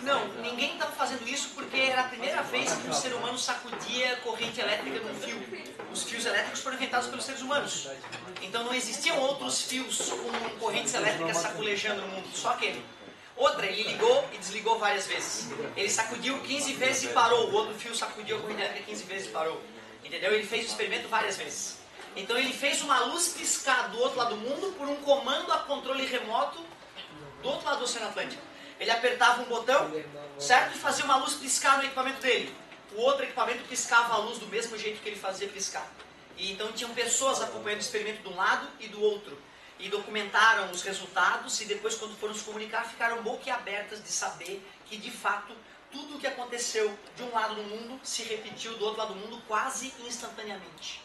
Não, ninguém estava fazendo isso porque era a primeira vez que um ser humano sacudia corrente elétrica num fio. Os fios elétricos foram inventados pelos seres humanos. Então não existiam outros fios com correntes elétricas saculejando no mundo, só aquele. Outra, ele ligou e desligou várias vezes. Ele sacudiu 15 vezes e parou. O outro fio sacudiu a corrente elétrica 15 vezes e parou. Entendeu? Ele fez o experimento várias vezes. Então ele fez uma luz piscar do outro lado do mundo por um comando a controle remoto do outro lado do Oceano Atlântico. Ele apertava um botão, certo? E fazia uma luz piscar no equipamento dele. O outro equipamento piscava a luz do mesmo jeito que ele fazia piscar. E então tinham pessoas acompanhando o experimento de um lado e do outro. E documentaram os resultados e depois, quando foram se comunicar, ficaram boquiabertas de saber que, de fato, tudo o que aconteceu de um lado do mundo se repetiu do outro lado do mundo quase instantaneamente.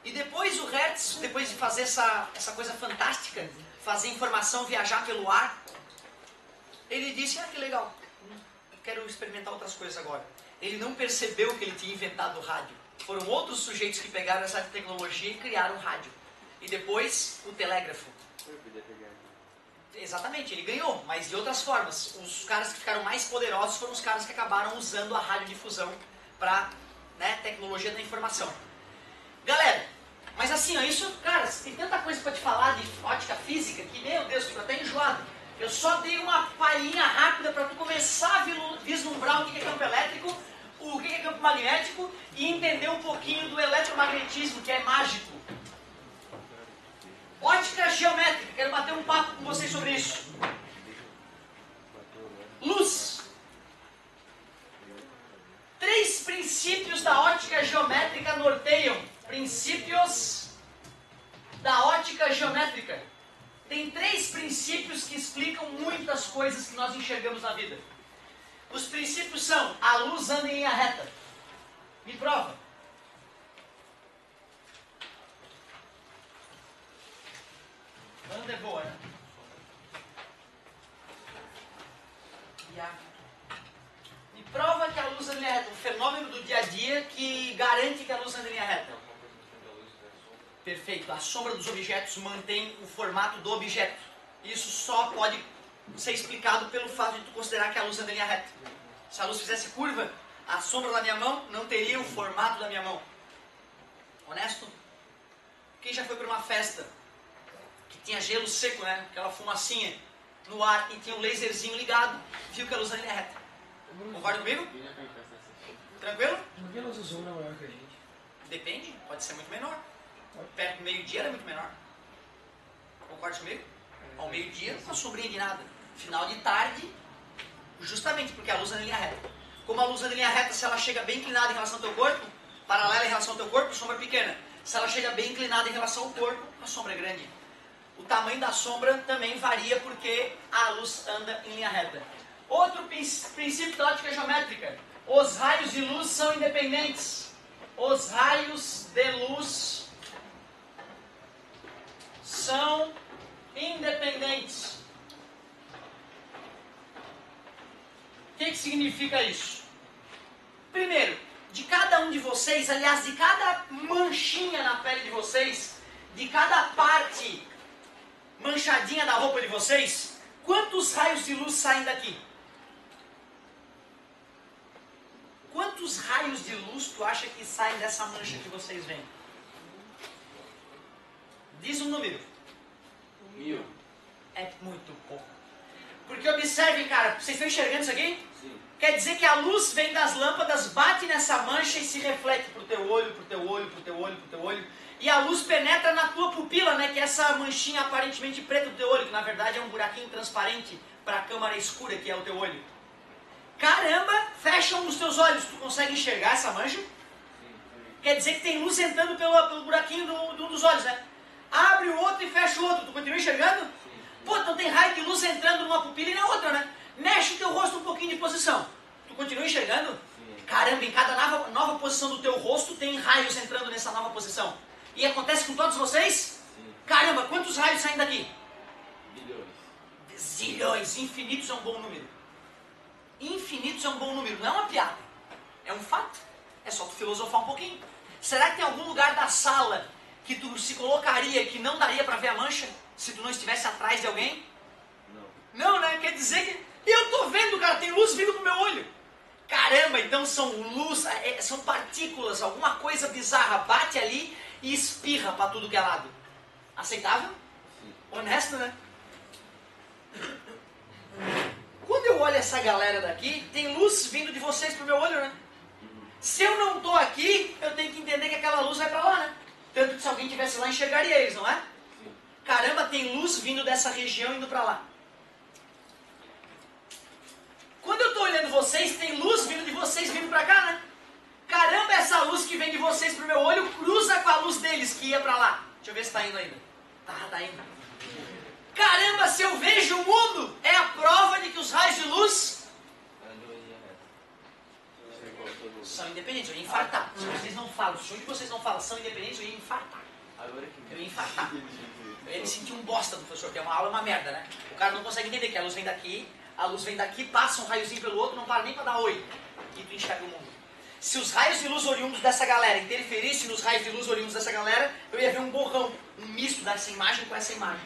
E depois o Hertz, depois de fazer essa coisa fantástica, fazer informação viajar pelo ar, ele disse, que legal, quero experimentar outras coisas agora. Ele não percebeu que ele tinha inventado o rádio. Foram outros sujeitos que pegaram essa tecnologia e criaram o rádio. E depois o telégrafo. Exatamente, ele ganhou, mas de outras formas. Os caras que ficaram mais poderosos foram os caras que acabaram usando a radiodifusão para, né, tecnologia da informação. Galera, mas assim, ó, isso, cara, tem tanta coisa para te falar de ótica física que, meu Deus, tu tá até enjoado. Eu só dei uma palhinha rápida para tu começar a vislumbrar o que é campo elétrico, o que é campo magnético e entender um pouquinho do eletromagnetismo, que é mágico. Ótica geométrica, quero bater um papo com vocês sobre isso. Luz. 3 princípios da ótica geométrica norteiam. Princípios da ótica geométrica. Tem 3 princípios que explicam muitas coisas que nós enxergamos na vida. Os princípios são: a luz anda em linha reta. Me prova. Anda é boa, né? Me prova que a luz anda em linha reta. Um fenômeno do dia a dia que garante que a luz anda em linha reta. Perfeito. A sombra dos objetos mantém o formato do objeto. Isso só pode ser explicado pelo fato de tu considerar que a luz anda em linha reta. Se a luz fizesse curva, a sombra da minha mão não teria o formato da minha mão. Honesto? Quem já foi para uma festa que tinha gelo seco, né? Aquela fumacinha no ar e tinha um laserzinho ligado, viu que a luz anda em linha reta. Concorda comigo? Tranquilo? Por que a luz azul não é maior que a gente? Depende, pode ser muito menor. Perto do meio-dia era muito menor. Concorda comigo? Ao meio-dia, uma sombrinha de nada. Final de tarde, justamente porque a luz anda em linha reta. Como a luz anda em linha reta, se ela chega bem inclinada em relação ao teu corpo, paralela em relação ao teu corpo, a sombra é pequena. Se ela chega bem inclinada em relação ao corpo, a sombra é grande. O tamanho da sombra também varia porque a luz anda em linha reta. Outro princípio da ótica geométrica. Os raios de luz são independentes. Os raios de luz são independentes. O que significa isso? Primeiro, de cada um de vocês, aliás, de cada manchinha na pele de vocês, de cada parte manchadinha da roupa de vocês, quantos raios de luz saem daqui? Quantos raios de luz tu acha que saem dessa mancha que vocês veem? Diz um número. 1000. É muito pouco. Porque observem, cara, vocês estão enxergando isso aqui? Sim. Quer dizer que a luz vem das lâmpadas, bate nessa mancha e se reflete pro teu olho, pro teu olho, pro teu olho, pro teu olho. E a luz penetra na tua pupila, né? Que é essa manchinha aparentemente preta do teu olho, que na verdade é um buraquinho transparente para a câmara escura que é o teu olho. Caramba, fecha um dos teus olhos, tu consegue enxergar essa mancha? Sim. Quer dizer que tem luz entrando pelo buraquinho de um dos olhos, né? Abre o outro e fecha o outro, tu continua enxergando? Sim. Pô, então tem raio de luz entrando numa pupila e na outra, né? Mexe o teu rosto um pouquinho de posição. Tu continua enxergando? Sim. Caramba, em cada nova posição do teu rosto tem raios entrando nessa nova posição. E acontece com todos vocês? Sim. Caramba, quantos raios saem daqui? Bilhões. Zilhões, infinitos é um bom número. Infinitos é um bom número, não é uma piada. É um fato. É só tu filosofar um pouquinho. Será que tem algum lugar da sala que tu se colocaria que não daria para ver a mancha? se tu não estivesse atrás de alguém? Não. Não, né? Quer dizer que eu tô vendo, cara, tem luz vindo pro meu olho. Caramba, então são luz, são partículas, alguma coisa bizarra bate ali e espirra pra tudo que é lado. Aceitável? Sim. Honesto, né? Quando eu olho essa galera daqui, tem luz vindo de vocês pro meu olho, né? Se eu não tô aqui, eu tenho que entender que aquela luz vai pra lá, né? Tanto que se alguém estivesse lá, enxergaria eles, não é? Sim. Caramba, tem luz vindo dessa região indo pra lá. Quando eu estou olhando vocês, tem luz vindo de vocês vindo pra cá, né? Caramba, essa luz que vem de vocês pro meu olho cruza com a luz deles que ia pra lá. Deixa eu ver se tá indo ainda. Tá indo. Caramba, se eu vejo o mundo, é a prova de que os raios de luz são independentes. Eu ia infartar. Se vocês não falam, se um de vocês não fala, são independentes, eu ia infartar. Eu ia infartar. Eu ia me sentir um bosta do professor, porque uma aula é uma merda, né? O cara não consegue entender que a luz vem daqui, passa um raiozinho pelo outro, não para nem para dar oi. E tu enxerga o mundo. Se os raios de luz oriundos dessa galera interferissem nos raios de luz oriundos dessa galera, eu ia ver um borrão, um misto dessa imagem com essa imagem.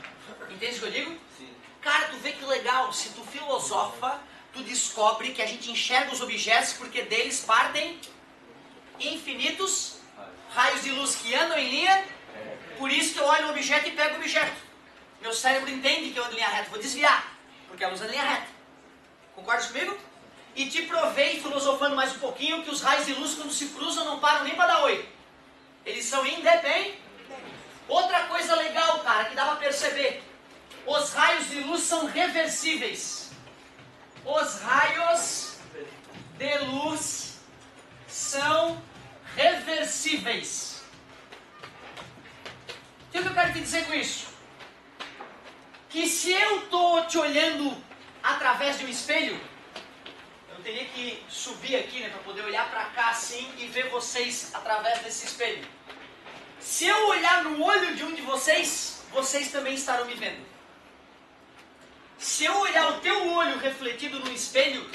Entende o que eu digo? Sim. Cara, tu vê que legal, se tu filosofa, tu descobre que a gente enxerga os objetos porque deles partem infinitos raios de luz que andam em linha. Por isso que eu olho o objeto e pego o objeto. Meu cérebro entende que eu ando em linha reta, vou desviar, porque a luz anda em linha reta. Concordas comigo? E te provei, filosofando mais um pouquinho, que os raios de luz, quando se cruzam, não param nem para dar oi. Eles são independentes. Outra coisa legal, cara, que dá para perceber. Os raios de luz são reversíveis. Os raios de luz são reversíveis. O que eu quero te dizer com isso? Que se eu estou te olhando através de um espelho, eu teria que subir aqui, né, para poder olhar para cá assim e ver vocês através desse espelho. Se eu olhar no olho de um de vocês, vocês também estarão me vendo. Se eu olhar o teu olho refletido no espelho,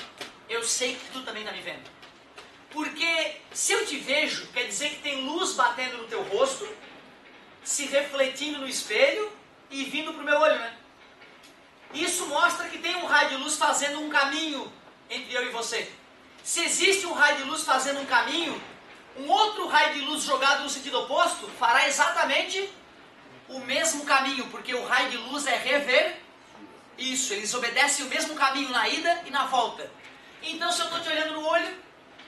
eu sei que tu também está me vendo. Porque se eu te vejo, quer dizer que tem luz batendo no teu rosto, se refletindo no espelho e vindo para o meu olho, né? Isso mostra que tem um raio de luz fazendo um caminho entre eu e você. Se existe um raio de luz fazendo um caminho, um outro raio de luz jogado no sentido oposto fará exatamente o mesmo caminho, porque o raio de luz é Isso, eles obedecem o mesmo caminho na ida e na volta. Então, se eu estou te olhando no olho,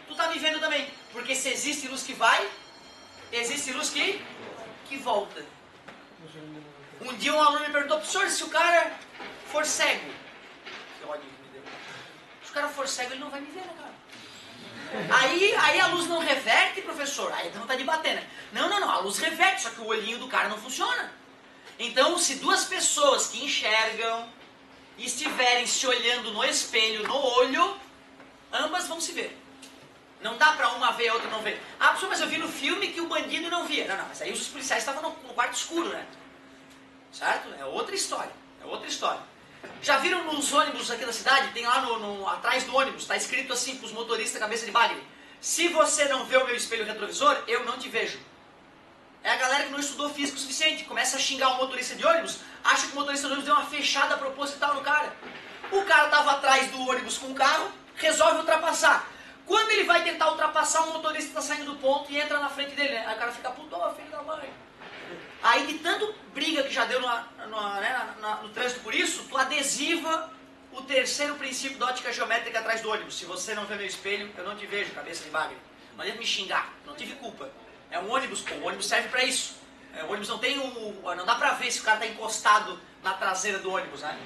tu está me vendo também. Porque se existe luz que vai, existe luz que volta. Um dia um aluno me perguntou, professor, se o cara for cego, que ódio que me deu. Se o cara for cego, ele não vai me ver, né, cara? Aí a luz não reverte, professor. Aí não tá debatendo, né? Não, a luz reverte, só que o olhinho do cara não funciona. Então, se duas pessoas que enxergam e estiverem se olhando no espelho, no olho, ambas vão se ver. Não dá pra uma ver e a outra não ver. Ah, professor, mas eu vi no filme que o bandido não via. Não, mas aí os policiais estavam no quarto escuro, né? Certo? É outra história. Já viram nos ônibus aqui da cidade? Tem lá atrás do ônibus, está escrito assim para os motoristas cabeça de bagre: se você não vê o meu espelho retrovisor, eu não te vejo. É a galera que não estudou físico o suficiente, começa a xingar o motorista de ônibus, acha que o motorista de ônibus deu uma fechada proposital no cara. O cara estava atrás do ônibus com o carro, resolve ultrapassar. Quando ele vai tentar ultrapassar, o motorista está saindo do ponto e entra na frente dele, né? Aí o cara fica, puto, filho da mãe. Aí de tanto briga que já deu no trânsito por isso, tu adesiva o terceiro princípio da ótica geométrica atrás do ônibus. Se você não vê meu espelho, eu não te vejo, cabeça de bagre. Não adianta me xingar, não tive culpa. É um ônibus, pô, o ônibus serve pra isso. O ônibus não tem não dá pra ver se o cara tá encostado na traseira do ônibus, né?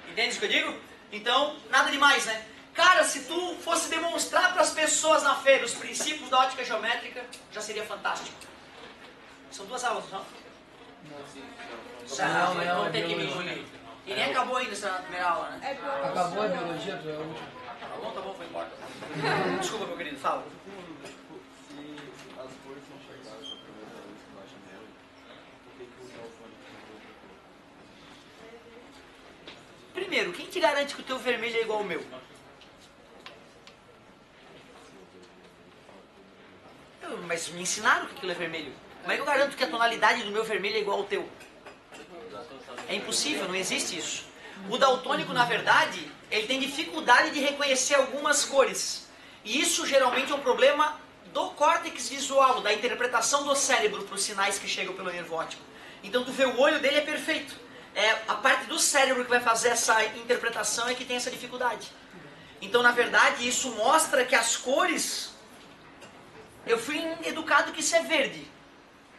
Entende o que eu digo? Então, nada demais, né? Cara, se tu fosse demonstrar para as pessoas na feira os princípios da ótica geométrica, já seria fantástico. São 2 aulas, não? Não, tem que me engolir. E nem acabou ainda essa primeira aula, né? Acabou a biologia, tu é o último. Tá bom, foi embora. Desculpa, meu querido, fala. Se as cores são enxergadas através da luz que baixa nela, por que o telefone não? Primeiro, quem te garante que o teu vermelho é igual ao meu? Mas me ensinaram que aquilo é vermelho. Como é que eu garanto que a tonalidade do meu vermelho é igual ao teu? É impossível, não existe isso. O daltônico, na verdade, ele tem dificuldade de reconhecer algumas cores. E isso geralmente é um problema do córtex visual, da interpretação do cérebro para os sinais que chegam pelo nervo óptico. Então tu vê o olho dele é perfeito. É a parte do cérebro que vai fazer essa interpretação é que tem essa dificuldade. Então, na verdade, isso mostra que as cores... Eu fui educado que isso é verde.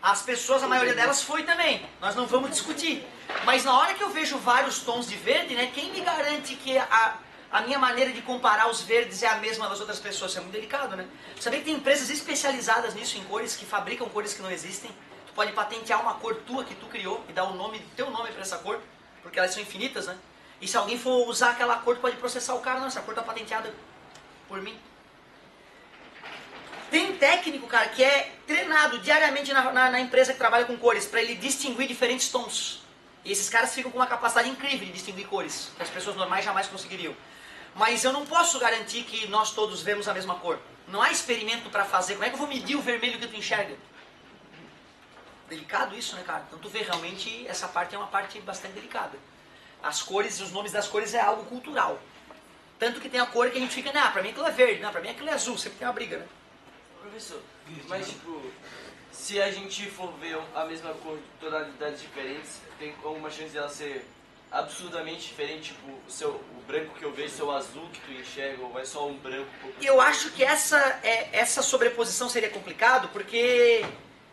As pessoas, a maioria delas foi também. Nós não vamos discutir. Mas na hora que eu vejo vários tons de verde, né, quem me garante que a minha maneira de comparar os verdes é a mesma das outras pessoas? Isso é muito delicado, né? Sabia que tem empresas especializadas nisso, em cores, que fabricam cores que não existem? Tu pode patentear uma cor tua que tu criou e dar o nome, teu nome para essa cor, porque elas são infinitas, né? E se alguém for usar aquela cor, tu pode processar o cara. Não, essa cor tá patenteada por mim. Tem técnico, cara, que é treinado diariamente na empresa que trabalha com cores, para ele distinguir diferentes tons. E esses caras ficam com uma capacidade incrível de distinguir cores, que as pessoas normais jamais conseguiriam. Mas eu não posso garantir que nós todos vemos a mesma cor. Não há experimento para fazer. Como é que eu vou medir o vermelho que tu enxerga? Delicado isso, né, cara? Então tu vê, realmente, essa parte é uma parte bastante delicada. As cores, os nomes das cores é algo cultural. Tanto que tem a cor que a gente fica, né, pra mim aquilo é verde, não, pra mim aquilo é azul, sempre tem uma briga, né? Professor, mas tipo, se a gente for ver a mesma cor de tonalidades diferentes, tem alguma chance dela ser absurdamente diferente, tipo, o branco que eu vejo ser o azul que tu enxerga, ou é só um branco? Eu acho que essa sobreposição seria complicado, porque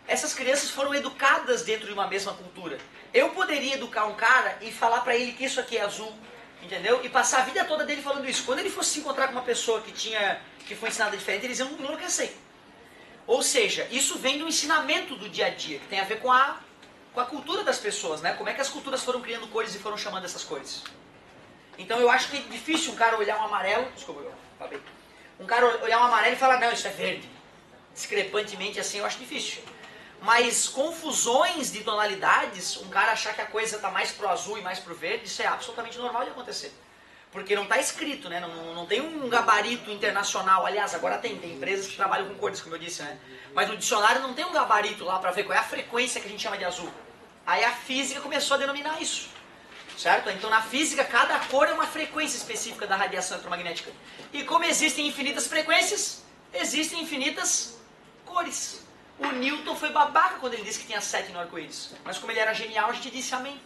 essas crianças foram educadas dentro de uma mesma cultura. Eu poderia educar um cara e falar pra ele que isso aqui é azul, entendeu? E passar a vida toda dele falando isso. Quando ele fosse se encontrar com uma pessoa que foi ensinada diferente, eles iam enlouquecer. Ou seja, isso vem do ensinamento do dia a dia, que tem a ver com a cultura das pessoas, né? Como é que as culturas foram criando cores e foram chamando essas cores. Então eu acho que é difícil um cara olhar um amarelo... Desculpa, eu falei. Um cara olhar um amarelo e falar, não, isso é verde. Discrepantemente assim, eu acho difícil. Mas confusões de tonalidades, um cara achar que a coisa está mais pro azul e mais pro verde, isso é absolutamente normal de acontecer. Porque não está escrito, né? Não tem um gabarito internacional. Aliás, agora tem empresas que trabalham com cores, como eu disse, né? Mas no dicionário não tem um gabarito lá para ver qual é a frequência que a gente chama de azul. Aí a física começou a denominar isso, certo? Então na física cada cor é uma frequência específica da radiação eletromagnética. E como existem infinitas frequências, existem infinitas cores. O Newton foi babaca quando ele disse que tinha 7 no arco-íris. Mas como ele era genial, a gente disse amém.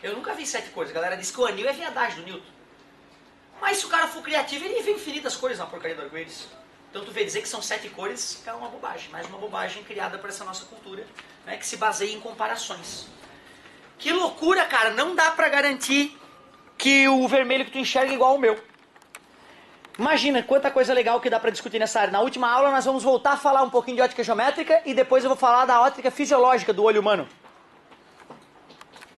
Eu nunca vi 7 cores. A galera disse que o anil é viadagem do Newton. Mas se o cara for criativo, ele vê infinitas cores na porcaria do arco-íris. Então tu vê, dizer que são 7 cores é uma bobagem. Mais uma bobagem criada por essa nossa cultura, né, que se baseia em comparações. Que loucura, cara. Não dá pra garantir que o vermelho que tu enxerga é igual ao meu. Imagina quanta coisa legal que dá para discutir nessa área. Na última aula nós vamos voltar a falar um pouquinho de ótica geométrica e depois eu vou falar da ótica fisiológica do olho humano.